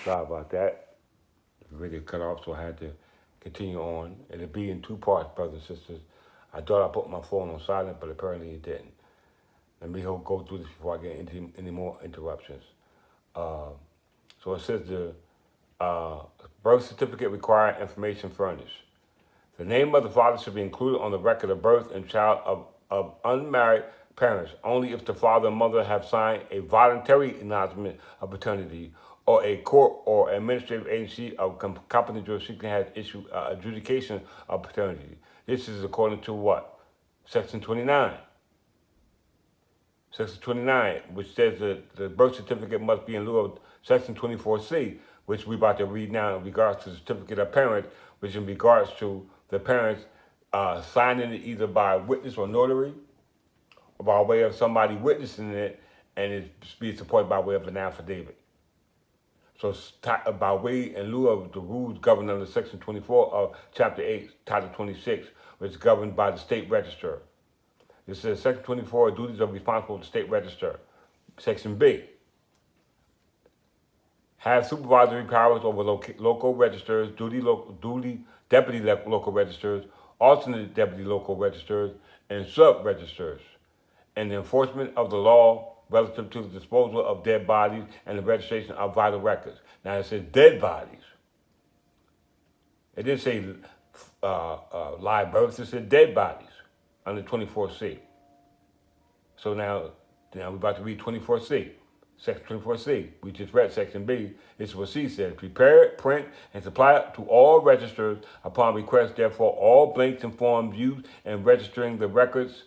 Sorry about that. The video cut off, so I had to continue on. It'll be in two parts, brothers and sisters. I thought I put my phone on silent, but apparently it didn't. Let me go through this before I get into any more interruptions. So it says the birth certificate required information furnished. The name of the father should be included on the record of birth and child of unmarried parents only if the father and mother have signed a voluntary acknowledgement of paternity or a court or administrative agency of competent jurisdiction has issued adjudication of paternity. This is according to what? Section 29. Section 29, which says that the birth certificate must be in lieu of Section 24C, which we're about to read now in regards to the certificate of parents, which in regards to the parents signing it either by witness or notary, or by way of somebody witnessing it, and it's being supported by way of an affidavit. So by way in lieu of the rules governed under Section 24 of Chapter 8, Title 26, which is governed by the State Register. It says Section 24, duties are responsible to the State Register. Section B, have supervisory powers over local registers, deputy local registers, alternate deputy local registers, and sub-registers, and the enforcement of the law relative to the disposal of dead bodies and the registration of vital records. Now it says dead bodies. It didn't say live births, it said dead bodies under 24C. So now we're about to read 24C. Section 24C, we just read Section B. This is what C says. Prepare it, print, and supply it to all registers upon request. Therefore, all blanks and forms used in registering the records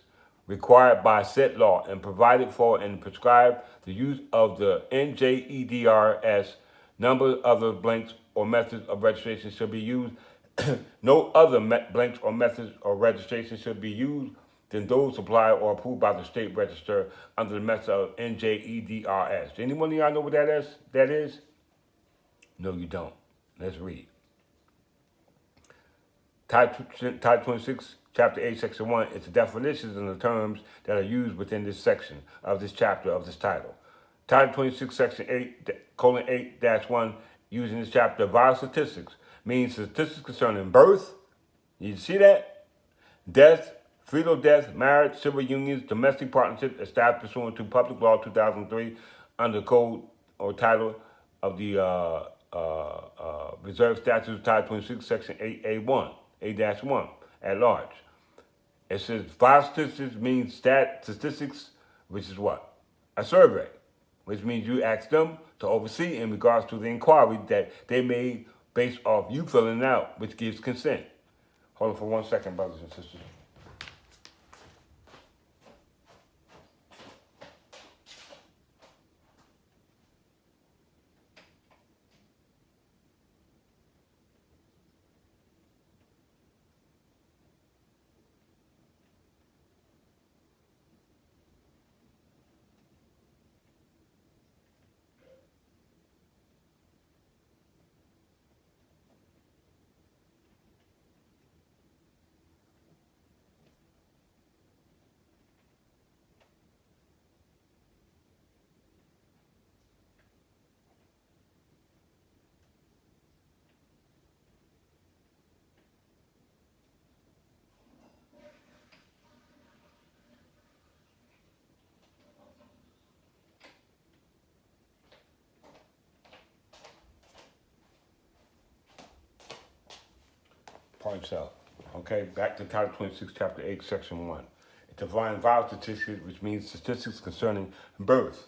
required by said law and provided for and prescribed the use of the NJEDRS number of the blanks or methods of registration should be used. No other blanks or methods of registration should be used than those supplied or approved by the State Register under the method of NJEDRS. Anyone of y'all know what that is? No, you don't. Let's read. Title 26, Chapter 8, Section 1 is the definitions and the terms that are used within this section of this chapter of this title. Title 26, Section 8:1, using this chapter, vital statistics, means statistics concerning birth, you see that? Death, fetal death, marriage, civil unions, domestic partnerships established pursuant to Public Law 2003 under code or title of the Reserve Statutes, Title 26, Section 8A1 at large. It says vital statistics means statistics, which is what? A survey, which means you ask them to oversee in regards to the inquiry that they made based off you filling it out, which gives consent. Hold on for 1 second, brothers and sisters. Points out. Okay, back to Title 26, Chapter 8, Section 1. It defines vital statistics, which means statistics concerning birth.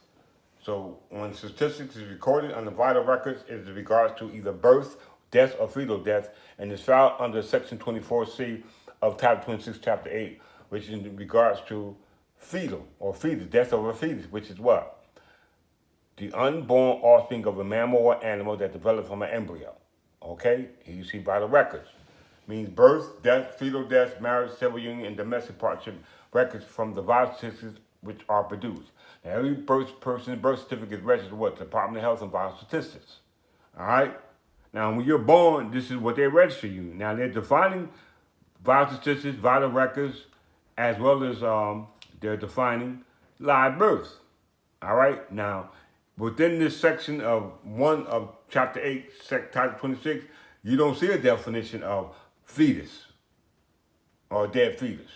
So when statistics is recorded on the vital records, it is in regards to either birth, death, or fetal death, and is filed under Section 24C of Title 26, Chapter 8, which is in regards to fetal or fetus, death of a fetus, which is what? The unborn offspring of a mammal or animal that developed from an embryo. Okay, here you see vital records. Means birth, death, fetal death, marriage, civil union, and domestic partnership records from the vital statistics which are produced. Now, every person's birth certificate is registered with the Department of Health and Vital Statistics. All right? Now, when you're born, this is what they register you. Now, they're defining vital statistics, vital records, as well as they're defining live birth. All right? Now, within this section of 1 of chapter 8, title 26, you don't see a definition of fetus or dead fetus.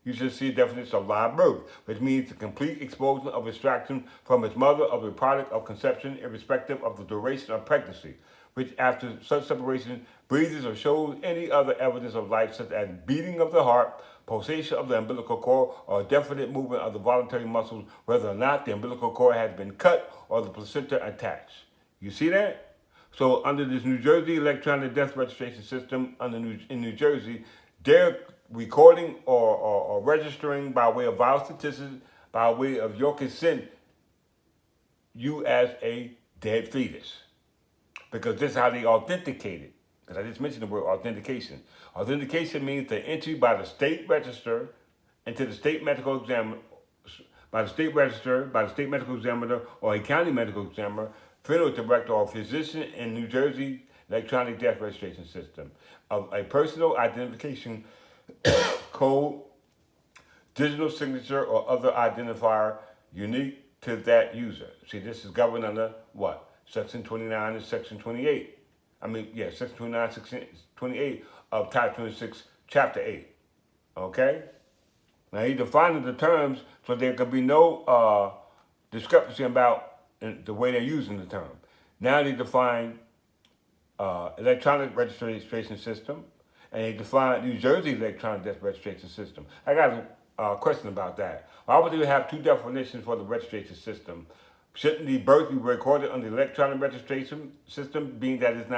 You should see a definition of live birth, which means the complete expulsion of extraction from its mother of a product of conception, irrespective of the duration of pregnancy, which after such separation breathes or shows any other evidence of life, such as beating of the heart, pulsation of the umbilical cord, or definite movement of the voluntary muscles, whether or not the umbilical cord has been cut or the placenta attached. You see that? So under this New Jersey electronic death registration system in New Jersey, they're recording or registering by way of vital statistics, by way of your consent, you as a dead fetus. Because this is how they authenticate it. Because I just mentioned the word authentication. Authentication means the entry by the state register into the state medical examiner, by the state register, by the state medical examiner or a county medical examiner, funeral director or physician in New Jersey electronic death registration system of a personal identification code, digital signature, or other identifier unique to that user. See, this is governed under what? Section 29 and Section 28. Section 29, Section 28 of Title 26, Chapter 8. Okay? Now, he defined the terms so there could be no discrepancy about the way they're using the term. Now they define electronic registration system, and they define New Jersey electronic death registration system. I got a question about that. Why would they have two definitions for the registration system? Shouldn't the birth be recorded on the electronic registration system, being that it's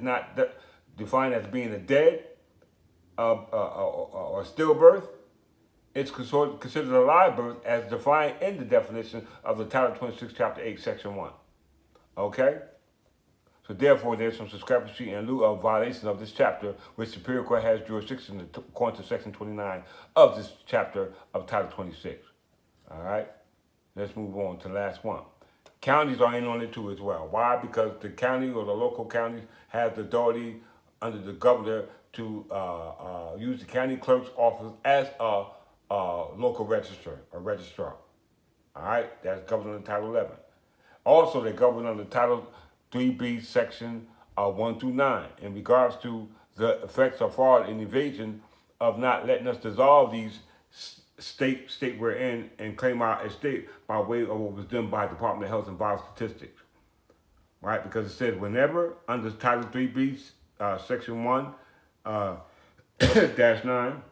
not defined as being a dead or stillbirth? It's considered a live birth as defined in the definition of the Title 26, Chapter 8, Section 1. Okay? So therefore, there's some discrepancy in lieu of violation of this chapter, which Superior Court has jurisdiction according to Section 29 of this chapter of Title 26. All right? Let's move on to the last one. Counties are in on it too as well. Why? Because the county or the local counties have the authority under the governor to use the county clerk's office as a local registrar. All right? That's governed under Title 11. Also, they're governed under Title 3B, Section 1 through 9, in regards to the effects of fraud and evasion of not letting us dissolve these state we're in and claim our estate by way of what was done by the Department of Health and Vital Statistics. Right? Because it says whenever, under Title 3B, Section 1, dash 9,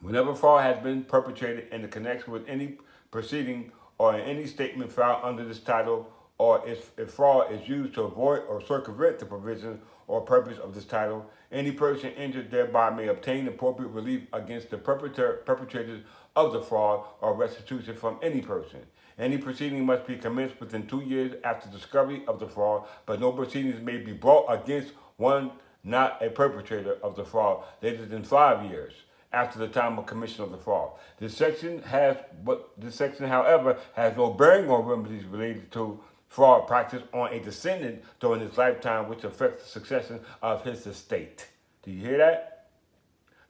whenever fraud has been perpetrated in connection with any proceeding or in any statement filed under this title, or if fraud is used to avoid or circumvent the provisions or purpose of this title, any person injured thereby may obtain appropriate relief against the perpetrators of the fraud or restitution from any person. Any proceeding must be commenced within 2 years after discovery of the fraud, but no proceedings may be brought against one not a perpetrator of the fraud later than 5 years after the time of commission of the fraud. This section, however, has no bearing on remedies related to fraud practice on a descendant during his lifetime, which affects the succession of his estate. Do you hear that?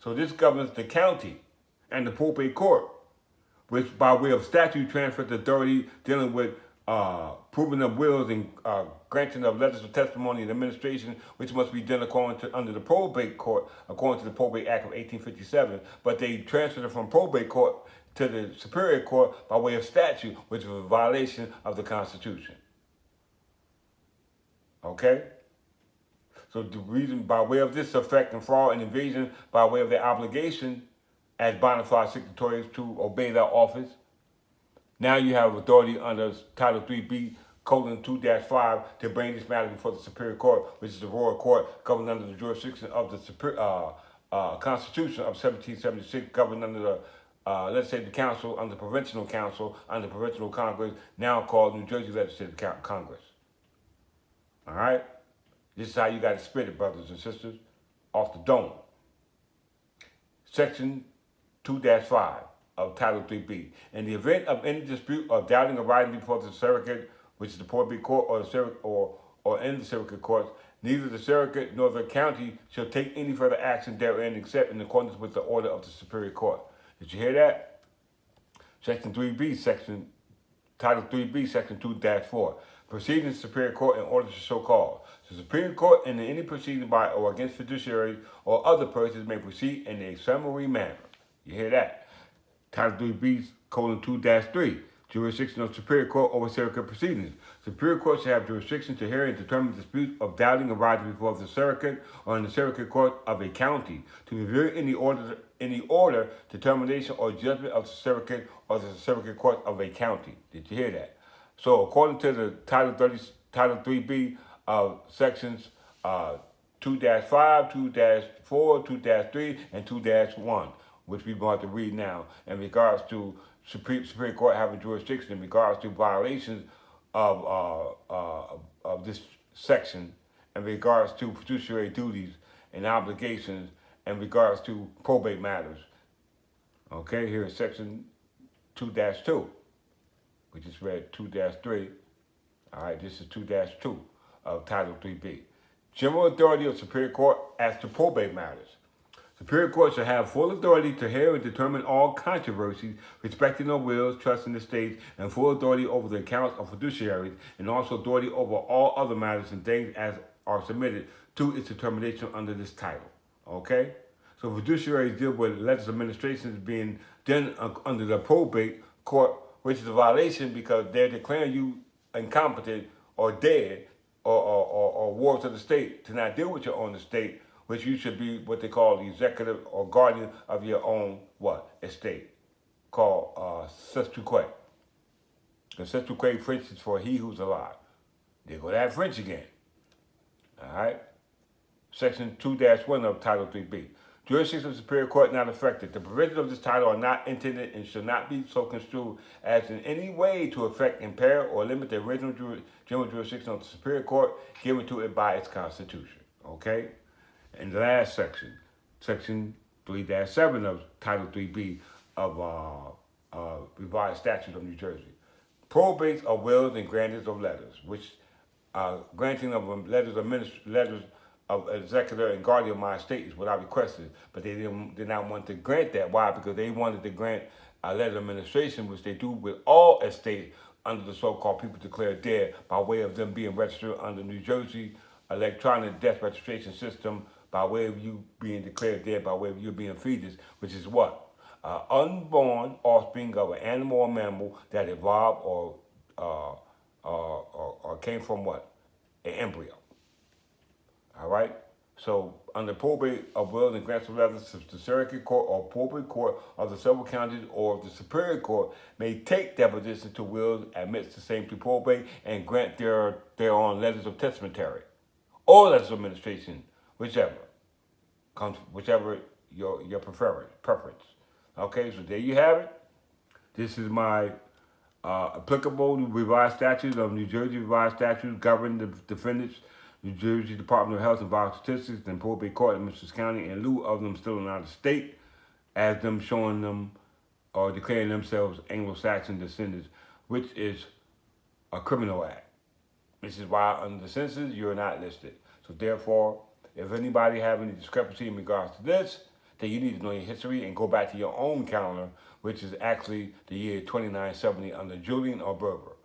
So this governs the county and the probate court, which by way of statute transfers the authority dealing with proving of wills and granting of letters of testimony and administration, which must be done under the probate court, according to the Probate Act of 1857. But they transferred it from probate court to the Superior Court by way of statute, which is a violation of the Constitution. Okay? So the reason, by way of this effect and fraud and evasion, by way of their obligation as bona fide signatories to obey their office, now you have authority under Title 3B, colon 2-5, to bring this matter before the Superior Court, which is the royal court governed under the jurisdiction of the Constitution of 1776, governed under the the council, under the Provincial Council, under the Provincial Congress, now called New Jersey Legislative Congress. All right? This is how you got to split it, brothers and sisters, off the dome. Section 2-5 of Title 3B. In the event of any dispute or doubting arising before the surrogate, which is the probate court or in the circuit courts, neither the surrogate nor the county shall take any further action therein except in accordance with the order of the Superior Court. Did you hear that? Section 3B, Section Title 3B, Section 2-4. Proceedings in the Superior Court in order to so called. The Superior Court in any proceeding by or against fiduciaries or other persons may proceed in a summary manner. You hear that? Title 3B, colon 2-3. Jurisdiction of Superior Court over circuit proceedings. Superior Court shall have jurisdiction to hear and determine disputes of doubting arising before the circuit or in the circuit court of a county, to review any order, determination, or judgment of the circuit or the circuit court of a county. Did you hear that? So according to the Title 3B of sections 2-5, 2-4, 2-3, and 2-1, which we're going to read now in regards to Superior Court having jurisdiction in regards to violations of this section, in regards to fiduciary duties and obligations, in regards to probate matters. Okay, here is section 2-2. We just read 2-3. All right, this is 2-2 of Title 3B. General authority of Superior Court as to probate matters. Superior Court shall have full authority to hear and determine all controversies respecting the wills, trusts, and estates, and full authority over the accounts of fiduciaries, and also authority over all other matters and things as are submitted to its determination under this title. Okay? So fiduciaries deal with letters of administrations being done under the probate court, which is a violation because they're declaring you incompetent or dead or wards of the state to not deal with your own estate, which you should be what they call the executive or guardian of your own estate, called Sestouque. The Sestouque French is for he who's alive. There go that French again. All right. Section 2-1 of Title 3B. Jurisdiction of the Superior Court not affected. The provisions of this title are not intended and should not be so construed as in any way to affect, impair, or limit the original general jurisdiction of the Superior Court given to it by its Constitution. Okay? And the last section, Section 3-7 of Title 3B of Revised Statutes of New Jersey. Probates of wills and grantings of letters, which granting of letters of executor and guardian of my estate is what I requested, but they did not want to grant that. Why? Because they wanted to grant a letter of administration, which they do with all estates under the so-called people declared dead, by way of them being registered under New Jersey electronic death registration system, by way of you being declared dead, by way of you being fetus, which is what? Unborn offspring of an animal or mammal that evolved or came from what? An embryo. All right? So, under probate of wills and grants of letters, the circuit court or probate court of the several counties or the Superior Court may take deposition to wills, admits the same to probate, and grant their own letters of testamentary or letters of administration, whichever your preference. Okay, so there you have it. This is my applicable revised statutes of New Jersey revised statutes governing the defendants, New Jersey Department of Health and Vital Statistics, and probate court in Middlesex County, in lieu of them still in out of state, as them showing them or declaring themselves Anglo-Saxon descendants, which is a criminal act. This is why under the census you're not listed. So therefore, if anybody have any discrepancy in regards to this, then you need to know your history and go back to your own calendar, which is actually the year 2970 under Julian or Berber,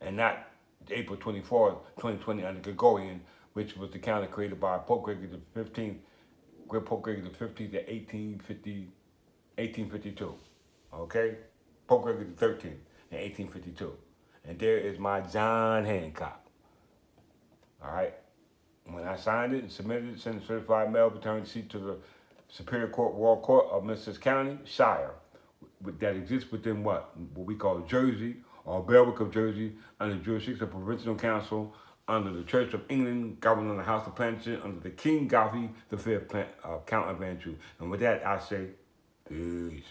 and not April 24th, 2020 under Gregorian, which was the calendar created by Pope Gregory the 15th, Pope Gregory the 15th at 1852. Okay? Pope Gregory the 13th in 1852. And there is my John Hancock. All right? When I signed it and submitted it, sent a certified mail return receipt to the Superior Court, Royal Court of Middlesex County, Shire, that exists within what we call Jersey, or Berwick of Jersey, under the jurisdiction of Provincial Council, under the Church of England, governed under the House of Plantation, under the King Godfrey V, Count of Anjou. And with that, I say, peace.